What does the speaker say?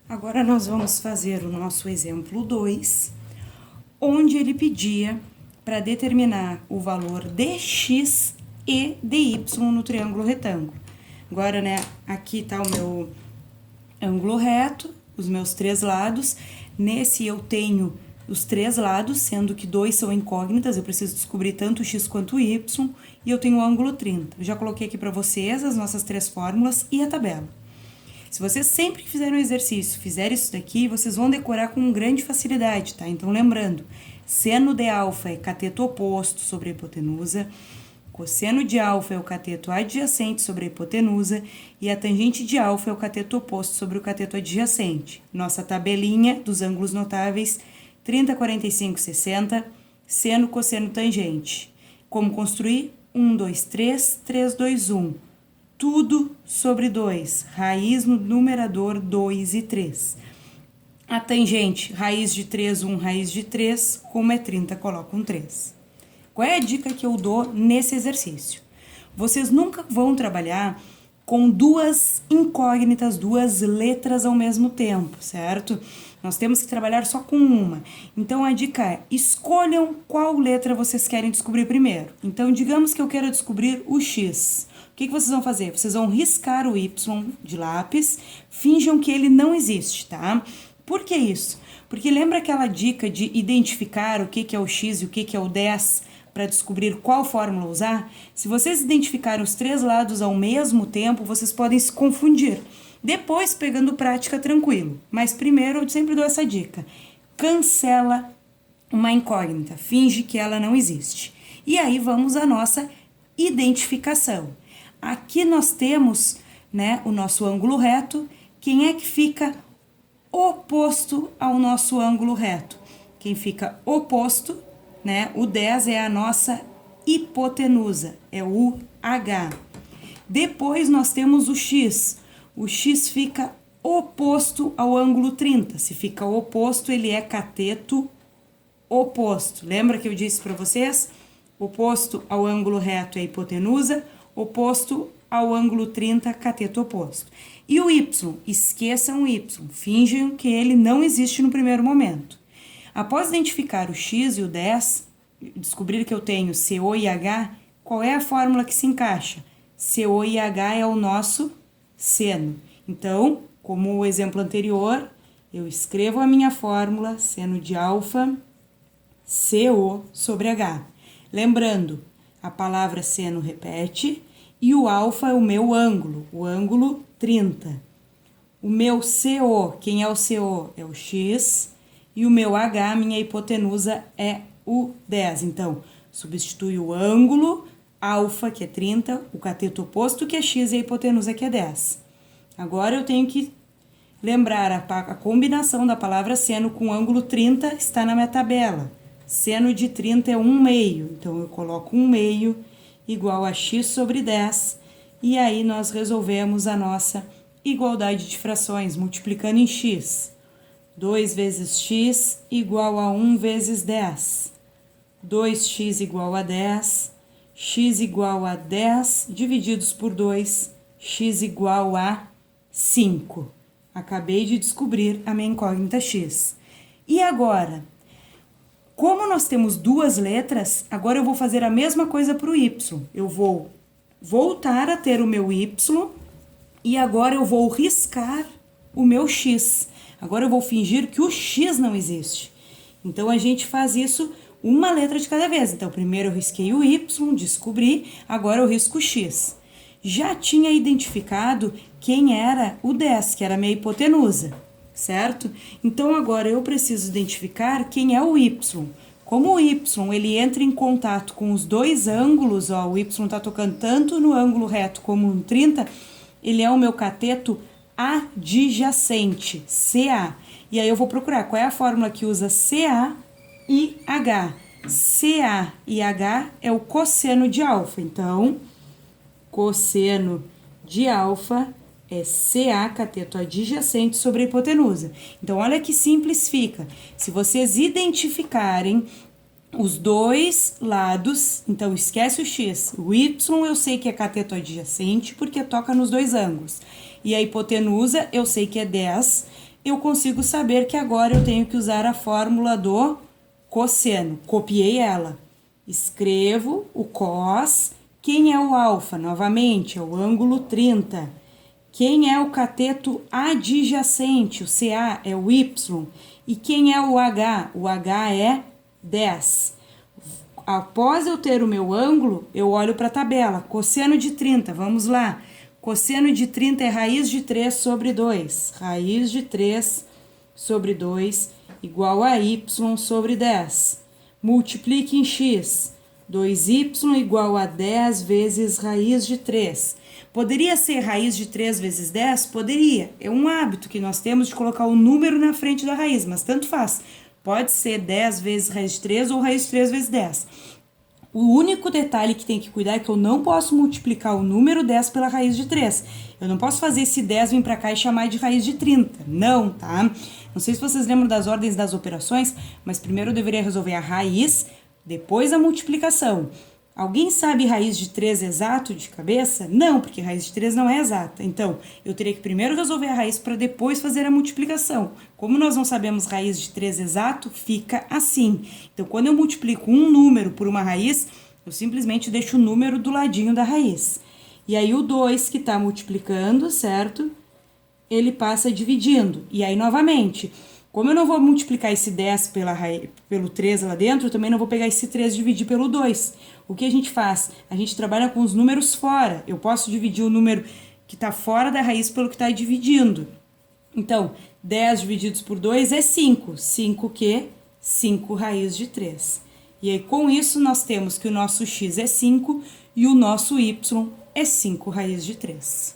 Agora nós vamos fazer o nosso exemplo 2, onde ele pedia para determinar o valor de x e de y no triângulo retângulo. Agora, né, aqui tá o meu ângulo reto, os meus três lados. Nesse eu tenho os três lados, sendo que dois são incógnitas, eu preciso descobrir tanto x quanto y, e eu tenho o ângulo 30. Eu já coloquei aqui para vocês as nossas três fórmulas e a tabela. Se vocês sempre que fizerem um exercício, fizerem isso daqui, vocês vão decorar com grande facilidade, tá? Então, lembrando, seno de alfa é cateto oposto sobre a hipotenusa, cosseno de alfa é o cateto adjacente sobre a hipotenusa e a tangente de alfa é o cateto oposto sobre o cateto adjacente. Nossa tabelinha dos ângulos notáveis, 30, 45, 60, seno, cosseno, tangente. Como construir? 1, 2, 3, 3, 2, 1. Tudo sobre 2, raiz no numerador 2 e 3. A tangente, raiz de 3, 1, raiz de 3, como é 30, coloca um 3. Qual é a dica que eu dou nesse exercício? Vocês nunca vão trabalhar com duas incógnitas, duas letras ao mesmo tempo, certo? Nós temos que trabalhar só com uma. Então, a dica é, escolham qual letra vocês querem descobrir primeiro. Então, digamos que eu quero descobrir o x. O que vocês vão fazer? Vocês vão riscar o y de lápis, finjam que ele não existe, tá? Por que isso? Porque lembra aquela dica de identificar o que é o x e o que é o 10 para descobrir qual fórmula usar? Se vocês identificarem os três lados ao mesmo tempo, vocês podem se confundir. Depois, pegando prática, tranquilo. Mas primeiro, eu sempre dou essa dica. Cancela uma incógnita, finge que ela não existe. E aí, vamos à nossa identificação. Aqui nós temos, né, o nosso ângulo reto. Quem é que fica oposto ao nosso ângulo reto? Quem fica oposto, né, o 10 é a nossa hipotenusa, é o H. Depois nós temos o x. O x fica oposto ao ângulo 30. Se fica oposto, ele é cateto oposto. Lembra que eu disse para vocês? Oposto ao ângulo reto é hipotenusa, oposto ao ângulo 30, cateto oposto. E o y? Esqueçam o y, finjam que ele não existe no primeiro momento. Após identificar o x e o 10, descobrir que eu tenho CO e H, qual é a fórmula que se encaixa? CO e H é o nosso seno. Então, como o exemplo anterior, eu escrevo a minha fórmula, seno de alfa, CO sobre H. Lembrando, a palavra seno repete e o alfa é o meu ângulo, o ângulo 30. O meu CO, quem é o CO? É o x, e o meu H, minha hipotenusa, é o 10. Então, substitui o ângulo, alfa, que é 30, o cateto oposto, que é x, e a hipotenusa, que é 10. Agora, eu tenho que lembrar a combinação da palavra seno com ângulo 30 está na minha tabela. Seno de 30 é 1/2, então eu coloco 1/2 igual a x sobre 10, e aí nós resolvemos a nossa igualdade de frações, multiplicando em x. 2 vezes x igual a 1 vezes 10. 2x igual a 10, x igual a 10 divididos por 2, x igual a 5. Acabei de descobrir a minha incógnita x. E agora, como nós temos duas letras, agora eu vou fazer a mesma coisa para o y. Eu vou voltar a ter o meu y e agora eu vou riscar o meu x. Agora eu vou fingir que o x não existe. Então, a gente faz isso uma letra de cada vez. Então, primeiro eu risquei o y, descobri, agora eu risco o x. Já tinha identificado quem era o 10, que era a minha hipotenusa, certo? Então, agora eu preciso identificar quem é o y. Como o y, ele entra em contato com os dois ângulos, ó, o y está tocando tanto no ângulo reto como no 30, ele é o meu cateto adjacente, CA. E aí eu vou procurar qual é a fórmula que usa CA e H. CA e H é o cosseno de alfa. Então, cosseno de alfa é CA, cateto adjacente, sobre a hipotenusa. Então, olha que simples fica. Se vocês identificarem os dois lados, então esquece o x. O y eu sei que é cateto adjacente porque toca nos dois ângulos. E a hipotenusa eu sei que é 10. eu consigo saber que agora eu tenho que usar a fórmula do cosseno. Copiei ela. Escrevo o cos. Quem é o alfa? Novamente, é o ângulo 30. Quem é o cateto adjacente? O CA é o Y. E quem é o H? O H é 10. Após eu ter o meu ângulo, eu olho para a tabela. Cosseno de 30, vamos lá. Cosseno de 30 é raiz de 3 sobre 2. Raiz de 3 sobre 2 igual a y sobre 10. Multiplique em x. 2y igual a 10 vezes raiz de 3. Poderia ser raiz de 3 vezes 10? Poderia. É um hábito que nós temos de colocar o número na frente da raiz, mas tanto faz. Pode ser 10 vezes raiz de 3 ou raiz de 3 vezes 10. O único detalhe que tem que cuidar é que eu não posso multiplicar o número 10 pela raiz de 3. Eu não posso fazer esse 10 vir para cá e chamar de raiz de 30. Não, tá? Não sei se vocês lembram das ordens das operações, mas primeiro eu deveria resolver a raiz, depois a multiplicação. Alguém sabe raiz de 3 exato de cabeça? Não, porque raiz de 3 não é exata. Então, eu teria que primeiro resolver a raiz para depois fazer a multiplicação. Como nós não sabemos raiz de 3 exato, fica assim. Então, quando eu multiplico um número por uma raiz, eu simplesmente deixo o número do ladinho da raiz. E aí, o 2 que está multiplicando, certo? Ele passa dividindo. E aí, novamente, como eu não vou multiplicar esse 10 pelo 3 lá dentro, eu também não vou pegar esse 3 e dividir pelo 2. O que a gente faz? A gente trabalha com os números fora. Eu posso dividir o número que está fora da raiz pelo que está dividindo. Então, 10 divididos por 2 é 5. 5 o quê? 5 raiz de 3. E aí, com isso, nós temos que o nosso x é 5 e o nosso y é 5 raiz de 3.